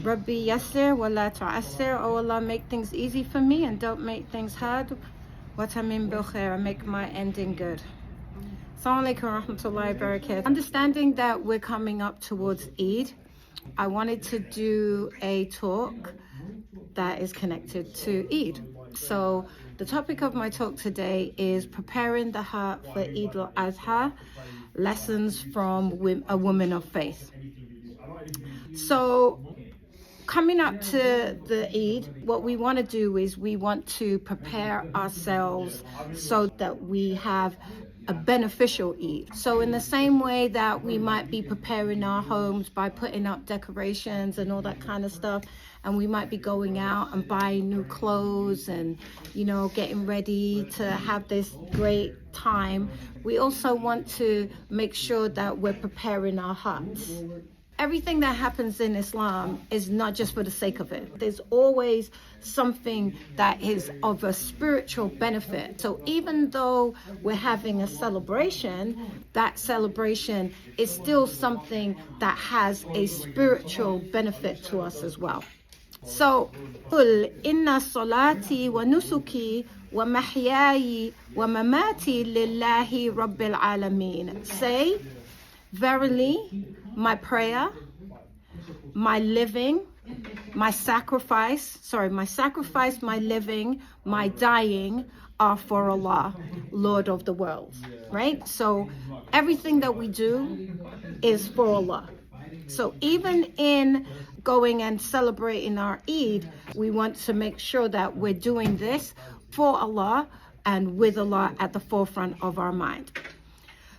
Rabbi Yassir wa la tu'assir. Oh Allah, make things easy for me and don't make things hard. Wa tamim bil khair, and make my ending good. Assalamu alaikum wa rahmatullahi wa barakatuh. Understanding that we're coming up towards Eid, I wanted to do a talk that is connected to Eid. So the topic of my talk today is preparing the heart for Eid al-Adha, lessons from a woman of faith. So coming up to the Eid, what we want to do is we want to prepare ourselves so that we have a beneficial Eid. So in the same way that we might be preparing our homes by putting up decorations and all that kind of stuff, and we might be going out and buying new clothes and, you know, getting ready to have this great time, we also want to make sure that we're preparing our hearts. Everything that happens in Islam is not just for the sake of it. There's always something that is of a spiritual benefit. So even though we're having a celebration, that celebration is still something that has a spiritual benefit to us as well. So, قُلْ إِنَّ صَلَاتِي وَنُسُكِي وَمَحْيَايِ وَمَمَاتِي لِلَّهِ رَبِّ الْعَالَمِينَ. Say, verily, my prayer, my living, my sacrifice, my living, my dying are for Allah, Lord of the world, right? So everything that we do is for Allah. So even in going and celebrating our Eid, we want to make sure that we're doing this for Allah and with Allah at the forefront of our mind.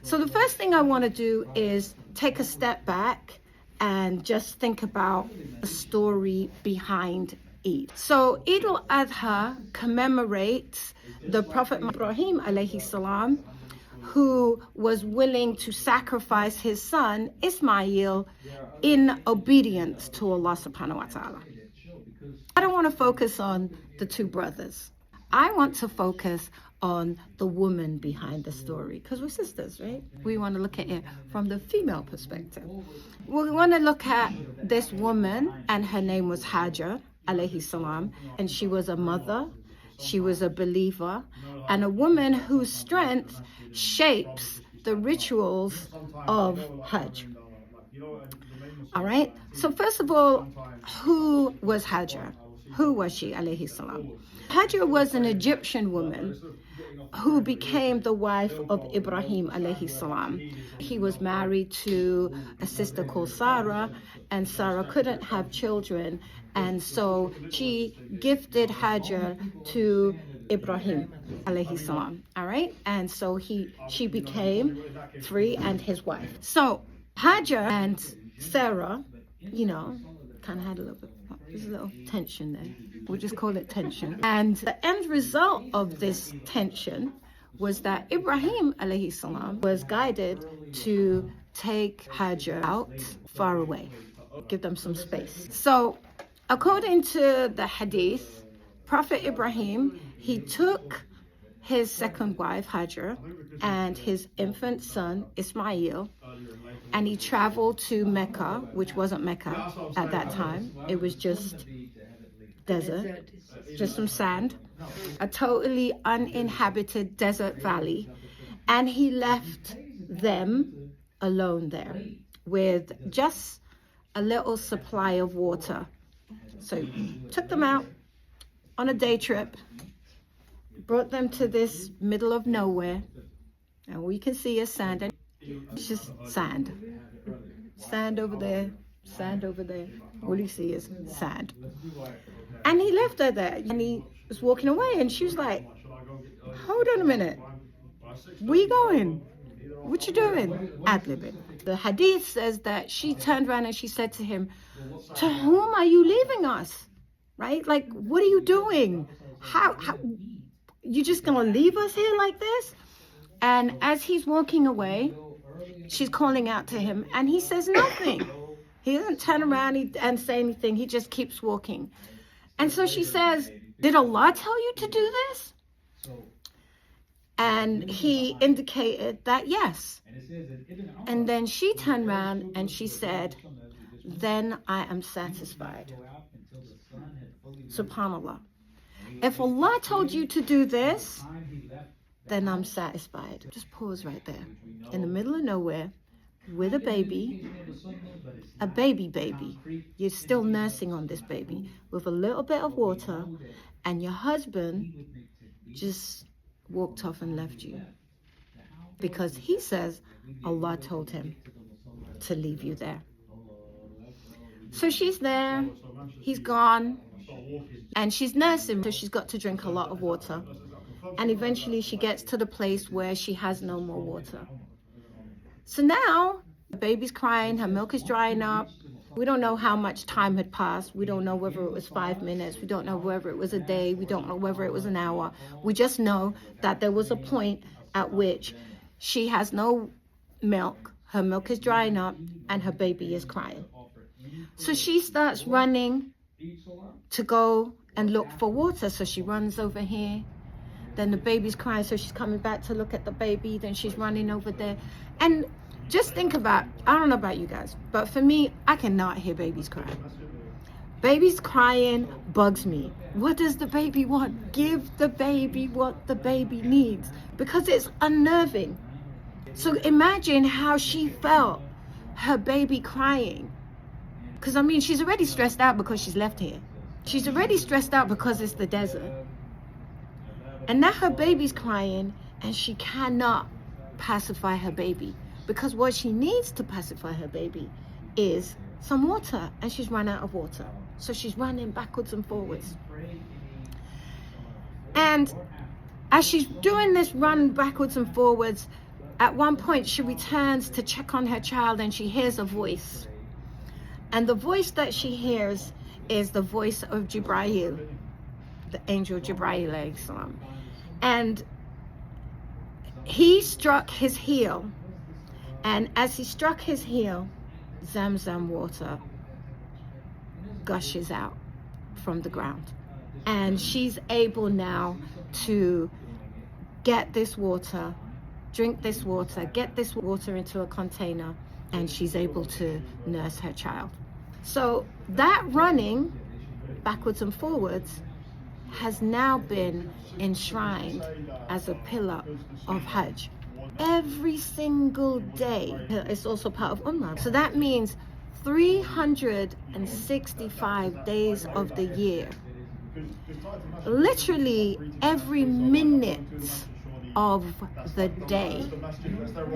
So the first thing I want to do is take a step back and just think about the story behind Eid. So Eid al-Adha commemorates the Prophet Ibrahim alayhi salam, who was willing to sacrifice his son Ismail in obedience to Allah subhanahu wa ta'ala. I don't want to focus on the two brothers. I want to focus on the woman behind the story, because we're sisters, right? We want to look at it from the female perspective. We want to look at this woman, and her name was Hājar alayhi salam, and she was a mother, she was a believer, and a woman whose strength shapes the rituals of Hajj. All right, so first of all, who was Hājar? Who was she alayhi salam? Hājar was an Egyptian woman who became the wife of Ibrahim alayhi salam. He was married to a sister called Sarah, and Sarah couldn't have children, and so she gifted Hājar to Ibrahim alayhi salam. All right, and so she became free and his wife. So Hājar and Sarah, you know, kind of had there's a little tension there. We'll just call it tension. And the end result of this tension was that Ibrahim alayhi salam was guided to take Hājar out far away, give them some space. So according to the hadith, Prophet Ibrahim, he took his second wife Hājar and his infant son Ismail, and he traveled to Mecca, which wasn't Mecca at that time. It was just desert, just some sand, a totally uninhabited desert valley. And he left them alone there with just a little supply of water. So took them out on a day trip, brought them to this middle of nowhere, and all you can see is sand. And it's just sand. Sand over there, sand over there. All you see is sand. And he left her there, and he was walking away, and she was like, hold on a minute. Where you going? What you doing? Ad-libbing. The hadith says that she turned around and she said to him, to whom are you leaving us? Right? Like, what are you doing? How you just gonna leave us here like this? And as he's walking away, she's calling out to him, and he says nothing. He doesn't turn around and say anything. He just keeps walking. And so she says, did Allah tell you to do this? And he indicated that yes. And then she turned around and she said, then I am satisfied. SubhanAllah. If Allah told you to do this, then I'm satisfied. Just pause right there. In the middle of nowhere, with a baby, baby. You're still nursing on this baby with a little bit of water, and your husband just walked off and left you because he says Allah told him to leave you there. So she's there, he's gone, and she's nursing, so she's got to drink a lot of water. And eventually she gets to the place where she has no more water. So now the baby's crying, her milk is drying up. We don't know how much time had passed. We don't know whether it was 5 minutes. We don't know whether it was a day. We don't know whether it was an hour. We just know that there was a point at which she has no milk, her milk is drying up, and her baby is crying. So she starts running to go and look for water. So she runs over here. Then the baby's crying, so she's coming back to look at the baby. Then she's running over there. And just think about, I don't know about you guys, but for me, I cannot hear babies crying. Babies crying bugs me. What does the baby want? Give the baby what the baby needs, because it's unnerving. So imagine how she felt, her baby crying. Because I mean, she's already stressed out because she's left here. She's already stressed out because it's the desert. And now her baby's crying, and she cannot pacify her baby, because what she needs to pacify her baby is some water, and she's run out of water. So she's running backwards and forwards. And as she's doing this run backwards and forwards, at one point she returns to check on her child, and she hears a voice. And the voice that she hears is the voice of Jibreel, the angel Jibreel alayhi salam. And he struck his heel, and as he struck his heel, Zamzam water gushes out from the ground, and she's able now to get this water, drink this water, get this water into a container, and she's able to nurse her child. So that running backwards and forwards has now been enshrined as a pillar of Hajj. Every single day, it's also part of Umrah. So that means 365 days of the year. Literally every minute of the day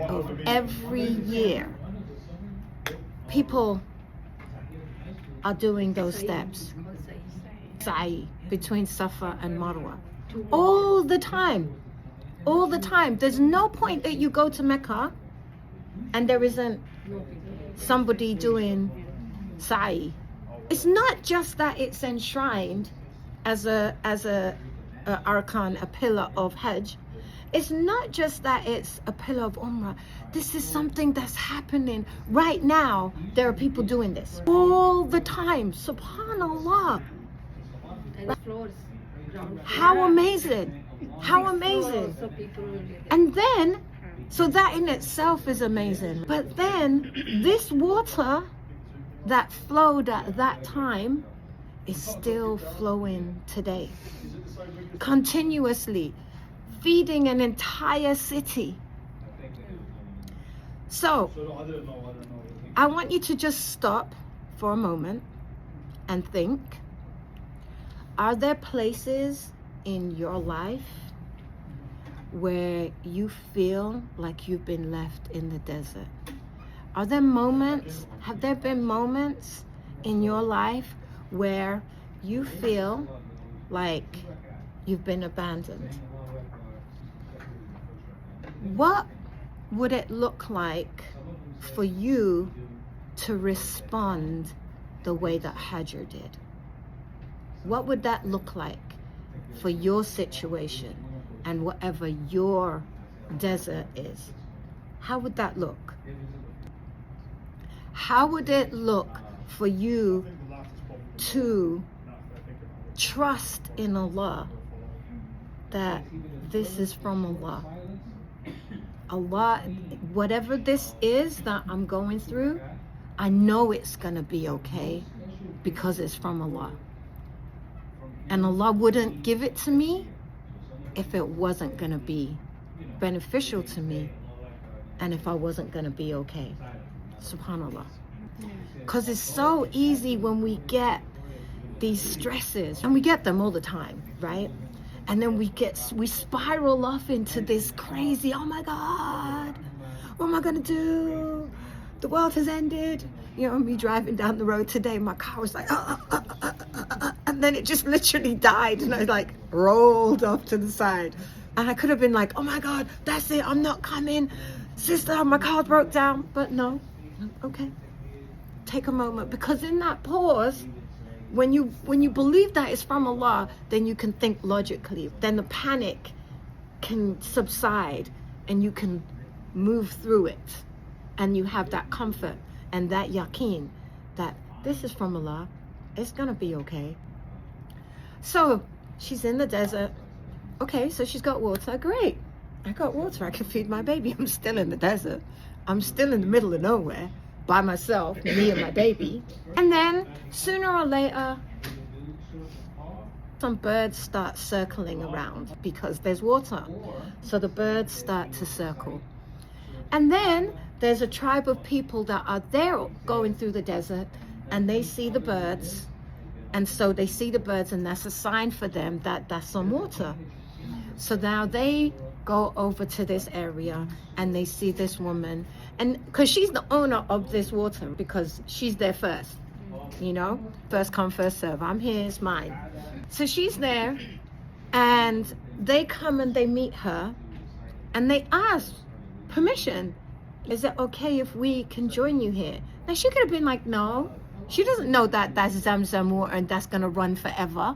of every year, people are doing those steps. Sa'i between Safa and Marwa. All the time. All the time. There's no point that you go to Mecca and there isn't somebody doing Sa'i. It's not just that it's enshrined as a arkan, a pillar of Hajj. It's not just that it's a pillar of Umrah. This is something that's happening right now. There are people doing this all the time. SubhanAllah. How amazing. How amazing. And then, so that in itself is amazing. But then this water that flowed at that time is still flowing today. Continuously. Feeding an entire city. So, I want you to just stop for a moment and think, are there places in your life where you feel like you've been left in the desert? Are there moments, have there been moments in your life where you feel like you've been abandoned? What would it look like for you to respond the way that Hājar did? What would that look like for your situation and whatever your desert is? How would that look? How would it look for you to trust in Allah that this is from Allah? Allah, whatever this is that I'm going through, I know it's gonna be okay because it's from Allah. And Allah wouldn't give it to me if it wasn't gonna be beneficial to me and if I wasn't gonna be okay. SubhanAllah. Because it's so easy when we get these stresses, and we get them all the time, right? And then we spiral off into this crazy, oh my God, what am I gonna do? The world has ended. You know, me driving down the road today, my car was like, and then it just literally died, and I like rolled off to the side. And I could have been like, oh my God, that's it, I'm not coming. Sister, my car broke down. But no, okay. Take a moment, because in that pause, when you believe that it's from Allah, then you can think logically. Then the panic can subside and you can move through it. And you have that comfort and that yaqeen that this is from Allah. It's gonna be okay. So she's in the desert. Okay, so she's got water. Great. I got water. I can feed my baby. I'm still in the desert. I'm still in the middle of nowhere by myself, me and my baby. And then sooner or later, some birds start circling around because there's water. So the birds start to circle. And then there's a tribe of people that are there going through the desert, and they see the birds. And so they see the birds, and that's a sign for them that that's some water. So now they go over to this area and they see this woman, and because she's the owner of this water, because she's there first, you know, first come first serve. I'm here, it's mine. So she's there, and they come and they meet her and they ask permission. Is it okay if we can join you here? Now she could have been like, no. She doesn't know that that's Zamzam water and that's gonna run forever.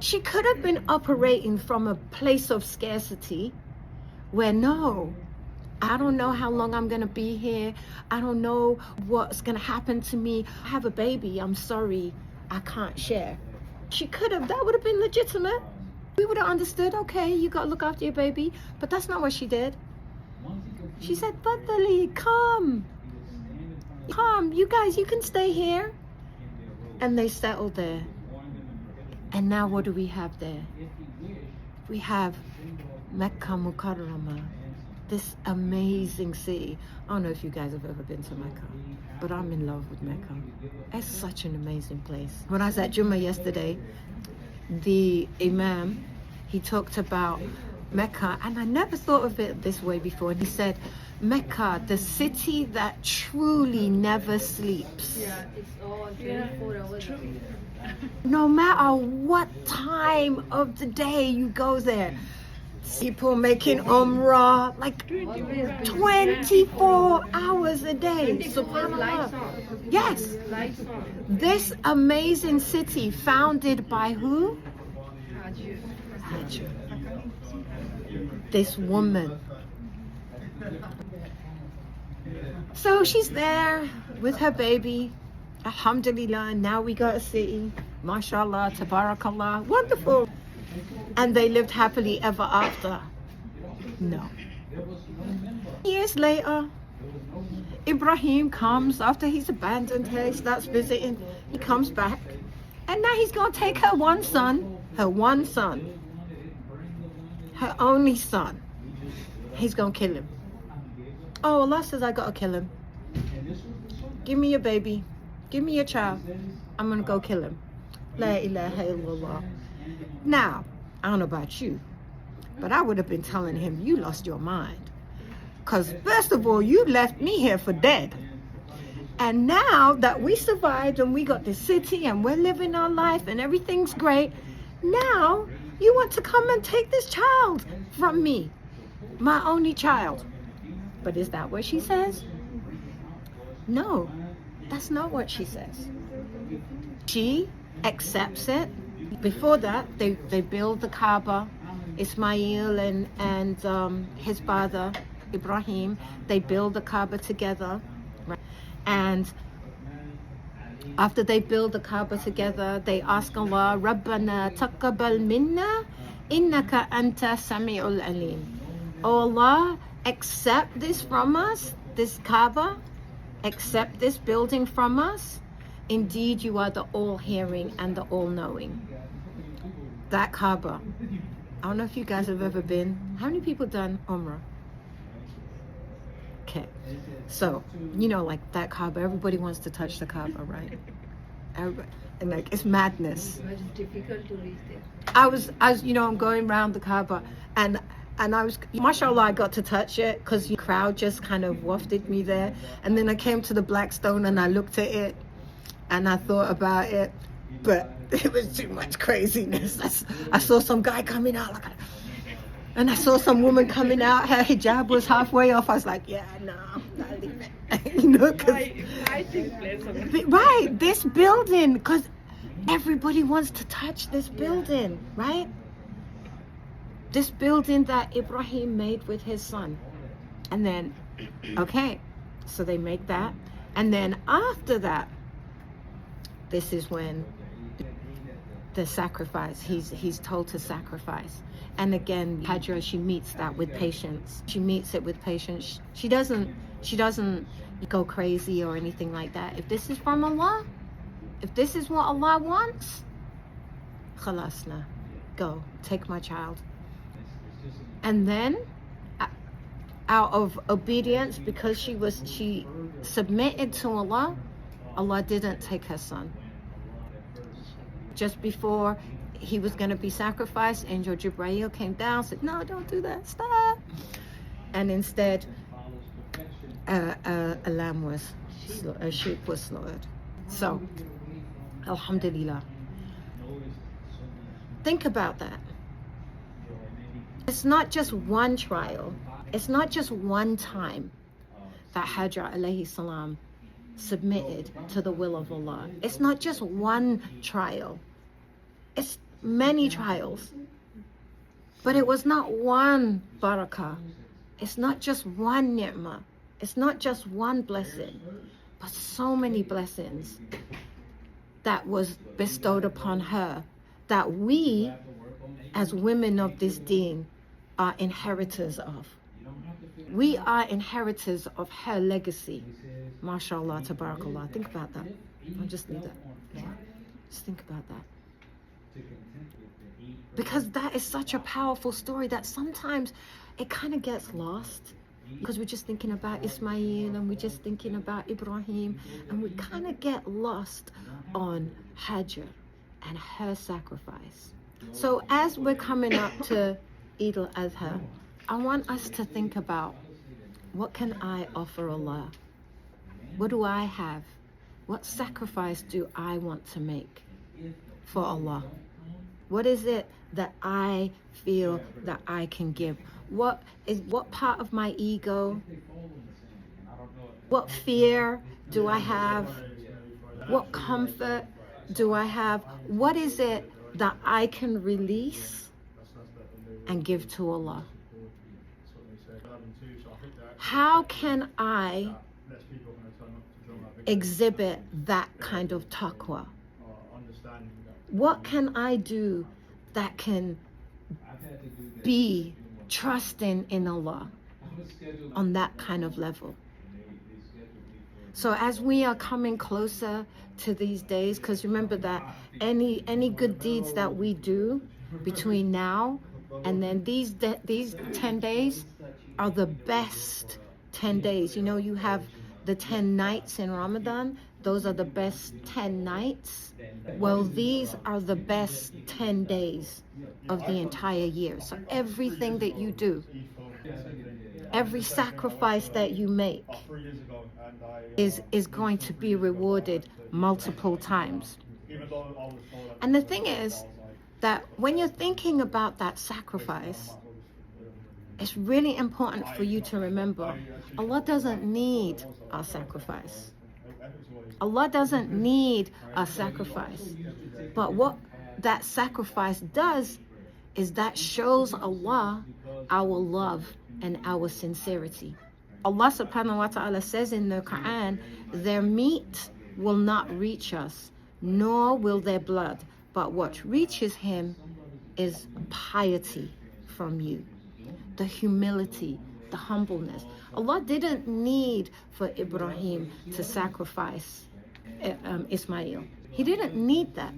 She could have been operating from a place of scarcity where, no, I don't know how long I'm gonna be here. I don't know what's gonna happen to me. I have a baby, I'm sorry, I can't share. She could have, that would have been legitimate. We would have understood, okay, you gotta look after your baby, but that's not what she did. She said, Badali, come, you guys, you can stay here. And they settled there. And now what do we have there? We have Mecca Mukarramah, this amazing city. I don't know if you guys have ever been to Mecca, but I'm in love with Mecca. It's such an amazing place. When I was at Jummah yesterday, the Imam, he talked about Mecca, and I never thought of it this way before. And he said, Mecca, the city that truly never sleeps. Yeah, it's all 24 hours. No matter what time of the day you go there, people making Umrah like 24 hours a day. SubhanAllah. Yes. This amazing city founded by who? Hājar. This woman. So she's there with her baby. Alhamdulillah, now we got a city. MashaAllah, Tabarakallah, wonderful. And they lived happily ever after. No. Years later, Ibrahim comes after he's abandoned her, he starts visiting. He comes back, and now he's going to take her one son, her only son. He's going to kill him. Oh, Allah says, I got to kill him. Give me your baby. Give me your child. I'm going to go kill him. La ilaha illallah. Now, I don't know about you, but I would have been telling him, you lost your mind. Because first of all, you left me here for dead. And now that we survived and we got this city and we're living our life and everything's great, now you want to come and take this child from me, my only child. But is that what she says? No, that's not what she says. She accepts it. Before that, they build the Kaaba. Ismail and his father, Ibrahim, they build the Kaaba together. Right? And after they build the Kaaba together, they ask Allah, Rabbana taqabbal minna, innaka anta sami'ul alim. Oh Allah, accept this from us, this Kaaba, accept this building from us. Indeed, you are the all-hearing and the all-knowing. That Kaaba. I don't know if you guys have ever been. How many people done Umrah? Okay. So, like that Kaaba, everybody wants to touch the Kaaba, right? Everybody, and like, it's madness. It was difficult to reach there. I was, I'm going around the Kaaba, and I was, mashallah, I got to touch it because the crowd just kind of wafted me there. And then I came to the black stone and I looked at it and I thought about it, but it was too much craziness. I saw some guy coming out, and I saw some woman coming out, her hijab was halfway off. I was like, yeah, no, I'll leave it. I think place of it. Right, this building, because everybody wants to touch this building, right? This building that Ibrahim made with his son. And then, okay, so they make that. And then after that, this is when the sacrifice, he's told to sacrifice. And again, Hājar, she meets that with patience. She meets it with patience. She doesn't go crazy or anything like that. If this is from Allah, if this is what Allah wants, khalasna, go, take my child. And then, out of obedience, because she submitted to Allah, Allah didn't take her son. Just before he was going to be sacrificed, Angel Jibreel came down, said, no, don't do that, stop. And instead, a lamb was, a sheep was slaughtered. So, alhamdulillah. Think about that. It's not just one trial. It's not just one time that Hājar alayhi salam submitted to the will of Allah. It's not just one trial. It's many trials. But it was not one barakah. It's not just one ni'mah. It's not just one blessing, but so many blessings that was bestowed upon her, that we, as women of this deen, are inheritors of. We are inheritors of her legacy. MashaAllah, tabarakallah. Think about that. I'll just leave that. Yeah. Just think about that. Because that is such a powerful story that sometimes it kind of gets lost. Because we're just thinking about Ismail and we're just thinking about Ibrahim, and we kind of get lost on Hājar and her sacrifice. So as we're coming up to Eid al-Adha, I want us to think about, what can I offer Allah? What do I have? What sacrifice do I want to make for Allah? What is it that I feel that I can give? What part of my ego? What fear do I have? What comfort do I have? What is it that I can release and give to Allah? How can I exhibit that kind of taqwa? What can I do that can be trusting in Allah on that kind of level? So as we are coming closer to these days, because remember that any good deeds that we do between now and then these 10 days are the best 10 days. You have the 10 nights in Ramadan. Those are the best 10 nights. Well, these are the best 10 days of the entire year. So everything that you do, every sacrifice that you make is going to be rewarded multiple times. And the thing is that when you're thinking about that sacrifice, it's really important for you to remember, Allah doesn't need our sacrifice. Allah doesn't need our sacrifice. But what that sacrifice does is that shows Allah our love and our sincerity. Allah subhanahu wa ta'ala says in the Qur'an, their meat will not reach us, nor will their blood, but what reaches him is piety from you, the humility the humbleness. Allah didn't need for Ibrahim to sacrifice Ismail. He didn't need that.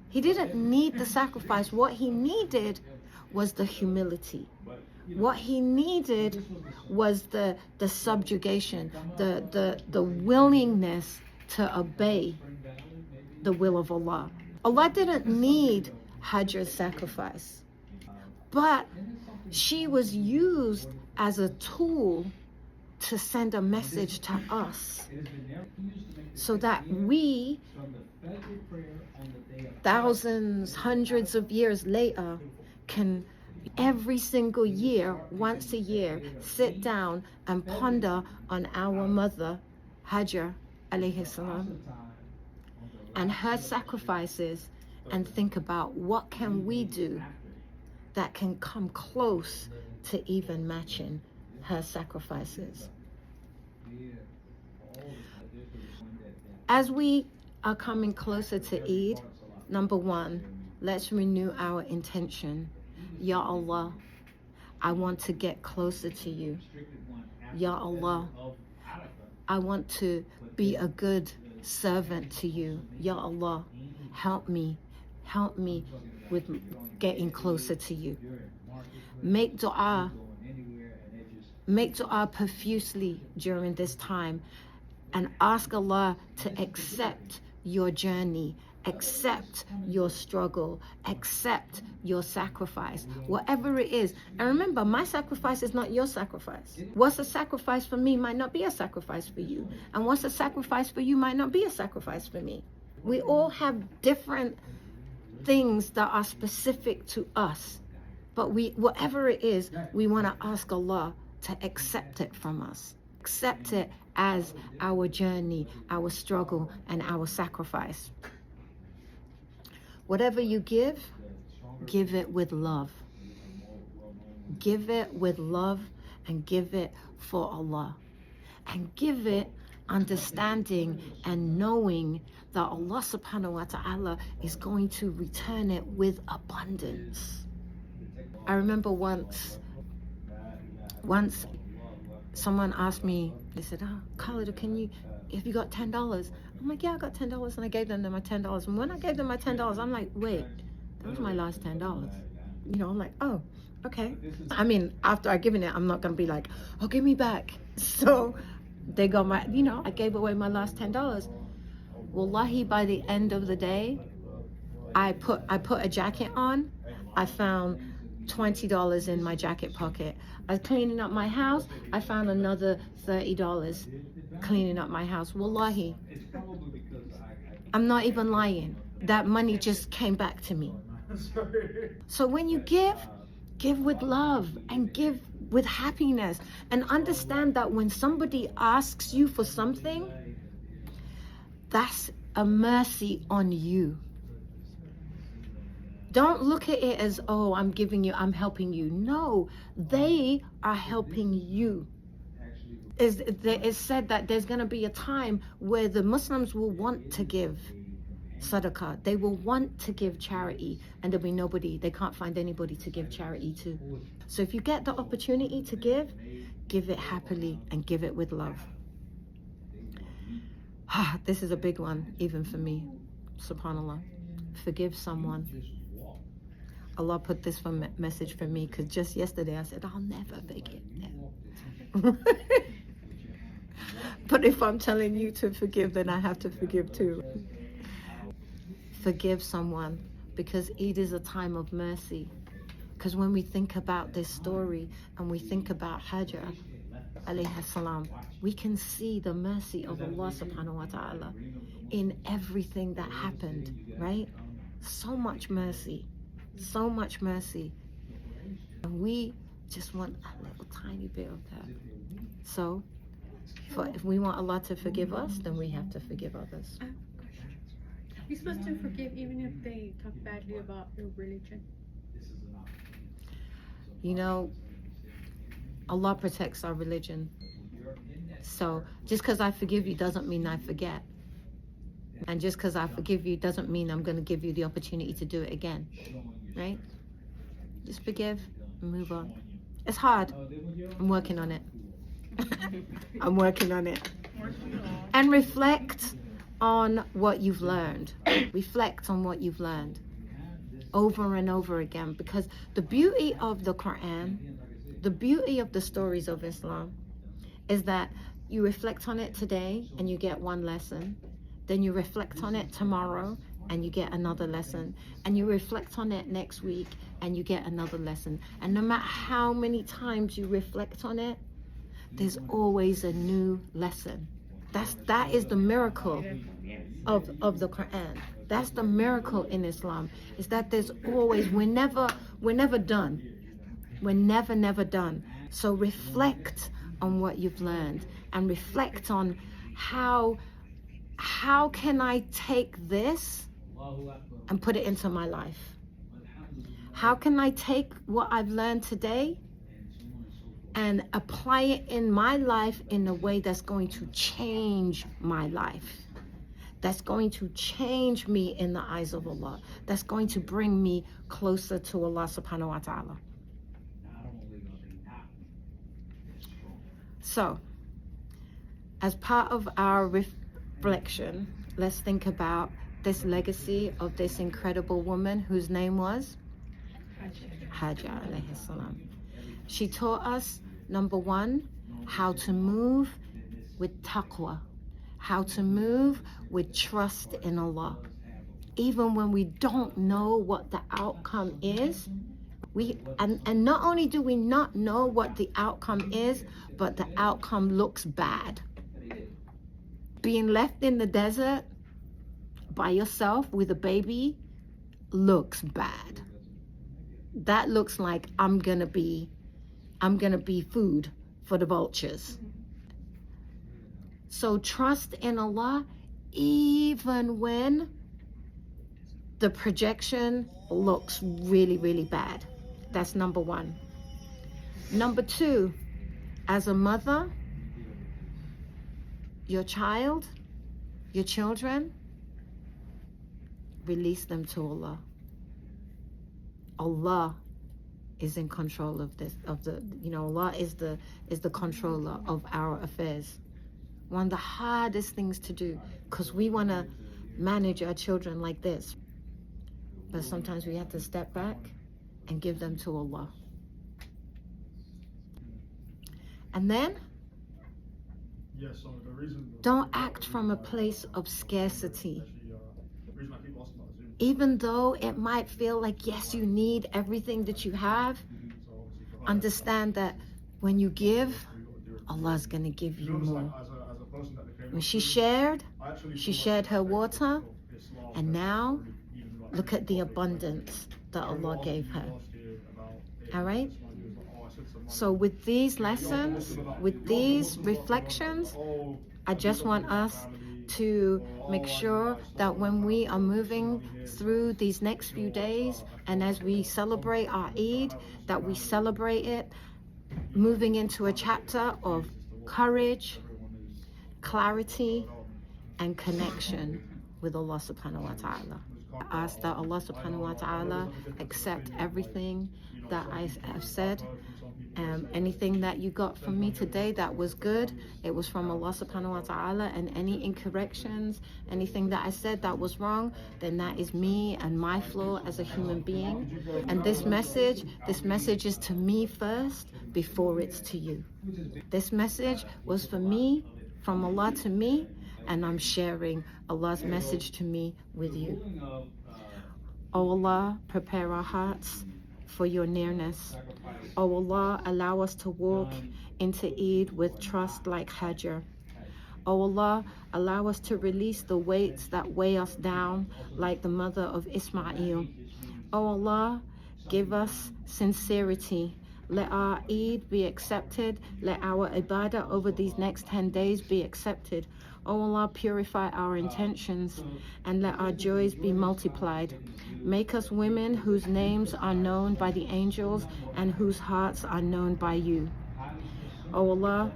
He didn't need the sacrifice. What he needed was the humility. What he needed was the subjugation, the willingness to obey the will of Allah. Allah didn't need Hājar's sacrifice, but she was used as a tool to send a message to us so that we, thousands, hundreds of years later, can every single year, once a year, sit down and ponder on our mother, Hājar alayhi salam, and her sacrifices, and think about what can we do that can come close to even matching her sacrifices. As we are coming closer to Eid, number one, let's renew our intention. Ya Allah, I want to get closer to you. Ya Allah, I want to be a good servant to you. Ya Allah, help me with getting closer to you. Make dua profusely during this time and ask Allah to accept your journey, accept your struggle, accept your sacrifice, whatever it is. And remember, my sacrifice is not your sacrifice. What's a sacrifice for me might not be a sacrifice for you. And what's a sacrifice for you might not be a sacrifice for me. We all have different things that are specific to us. But whatever it is, we want to ask Allah to accept it from us. Accept it as our journey, our struggle, and our sacrifice. Whatever you give it with love. Give it with love and give it for Allah. And give it understanding and knowing that Allah subhanahu wa ta'ala is going to return it with abundance. I remember once someone asked me, they said, Khalida, have you got $10? I'm like, yeah, I got $10, and I gave them my $10. And when I gave them my $10, I'm like, wait, that was my last $10. I'm like, oh, okay. I mean, after I given it, I'm not gonna be like, oh, give me back. So they got my, I gave away my last $10. Wallahi, by the end of the day, I put a jacket on. I found $20 in my jacket pocket. I was cleaning up my house. I found another $30 cleaning up my house. Wallahi, I'm not even lying. That money just came back to me. So when you give with love and give with happiness, and understand that when somebody asks you for something, that's a mercy on you. Don't look at it as, oh, I'm giving you, I'm helping you. No, they are helping you. It's said that there's going to be a time where the Muslims will want to give sadaqah. They will want to give charity, and there'll be nobody, they can't find anybody to give charity to. So if you get the opportunity to give it happily and give it with love. This is a big one, even for me. SubhanAllah. Forgive someone. Allah put this message for me because just yesterday I said, I'll never forget them. But if I'm telling you to forgive, then I have to forgive too. Forgive someone, because Eid is a time of mercy. Because when we think about this story and we think about Hājar alayhi salam, we can see the mercy of Allah subhanahu wa ta'ala in everything that happened, right? So much mercy. So much mercy. And we just want a little tiny bit of that. So, if we want Allah to forgive us, then we have to forgive others. You're supposed to forgive even if they talk badly about your religion. Allah protects our religion. So, just because I forgive you doesn't mean I forget. And just because I forgive you doesn't mean I'm going to give you the opportunity to do it again. Right? Just forgive and move on. It's hard. I'm working on it. I'm working on it. And reflect on what you've learned. Reflect on what you've learned over and over again, because the beauty of the Qur'an, the beauty of the stories of Islam is that you reflect on it today and you get one lesson. Then you reflect on it tomorrow and you get another lesson. And you reflect on it next week and you get another lesson. And no matter how many times you reflect on it, there's always a new lesson. That is the miracle of the Quran. That's the miracle in Islam, is that there's always, we're never done. We're never done. So reflect on what you've learned and reflect on how can I take this and put it into my life? How can I take what I've learned today and apply it in my life in a way that's going to change my life? That's going to change me in the eyes of Allah. That's going to bring me closer to Allah subhanahu wa ta'ala. So, as part of our reflection, let's think about this legacy of this incredible woman whose name was Hājar alayhi salam. She taught us, number one, how to move with taqwa, how to move with trust in Allah. Even when we don't know what the outcome is, and not only do we not know what the outcome is, but the outcome looks bad. Being left in the desert by yourself with a baby looks bad. That looks like I'm gonna be food for the vultures. So trust in Allah even when the projection looks really bad. That's number one. Number two, as a mother, your child, your children, release them to Allah. Allah is in control of this, Allah is the controller of our affairs. One of the hardest things to do, because we want to manage our children like this. But sometimes we have to step back and give them to Allah. And then, don't act from a place of scarcity. Even though it might feel like, yes, you need everything that you have, understand that when you give, Allah's going to give you more. When she shared her water, and now look at the abundance that Allah gave her. All right? So with these lessons, with these reflections, I just want us to make sure that when we are moving through these next few days, and as we celebrate our Eid, that we celebrate it moving into a chapter of courage, clarity, and connection with Allah subhanahu wa ta'ala. I ask that Allah subhanahu wa ta'ala accept everything that I have said. Anything that you got from me today that was good, it was from Allah subhanahu wa ta'ala, and any incorrections, anything that I said that was wrong, then that is me and my flaw as a human being. And this message is to me first before it's to you. This message was for me, from Allah to me, and I'm sharing Allah's message to me with you. O Allah, prepare our hearts for your nearness. O Allah, allow us to walk into Eid with trust like Hājar. O Allah, allow us to release the weights that weigh us down like the mother of Ismail. O Allah, give us sincerity. Let our Eid be accepted. Let our ibadah over these next 10 days be accepted. O Allah, purify our intentions and let our joys be multiplied. Make us women whose names are known by the angels and whose hearts are known by you. O Allah,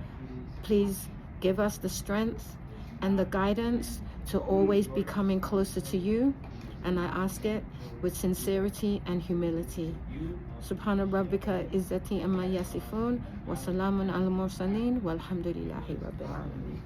please give us the strength and the guidance to always be coming closer to you and I ask it with sincerity and humility. Subhana rabbika izzati amma yasifun wa salamun al mursalin walhamdulillahi rabbil alamin.